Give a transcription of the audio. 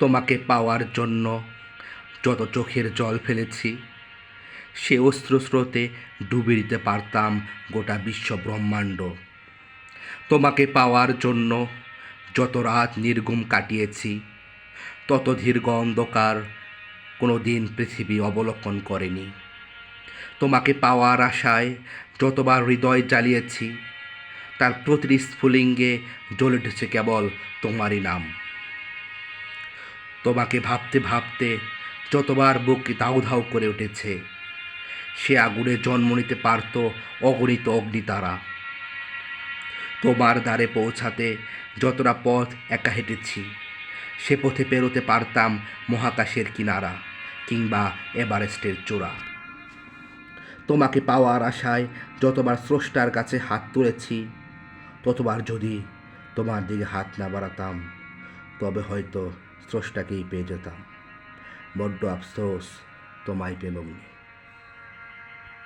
তোমাকে পাওয়ার জন্য যত চোখের জল ফেলেছি, সে অশ্রুস্রোতে ডুবিয়ে দিতে পারতাম গোটা বিশ্ব ব্রহ্মাণ্ড। তোমাকে পাওয়ার জন্য যত রাত নির্ঘুম কাটিয়েছি, তত দীর্ঘ অন্ধকার কোনো দিন পৃথিবী অবলোকন করেনি। তোমাকে পাওয়ার আশায় যতবার হৃদয় জ্বালিয়েছি, তার প্রতিটি স্ফুলিঙ্গে জ্বলে উঠেছে কেবল তোমারই নাম। তোমাকে ভাবতে ভাবতে যতবার বুক ধাউ ধাউ করে উঠেছে, সে আগুনে জন্ম নিতে পারত অগণিত অগ্নিতারা। তোমার দ্বারে পৌঁছাতে যতটা পথ একা হেঁটেছি, সে পথে পেরোতে পারতাম মহাকাশের কিনারা কিংবা এভারেস্টের চূড়া। তোমাকে পাওয়ার আশায় যতবার স্রষ্টার কাছে হাত তুলেছি, ততবার যদি তোমার দিকে হাত না বাড়াতাম, তবে হয়তো স্রষ্টাকেই পেয়ে যেতাম। বড্ড আফসোস, তোমায় পেলুম।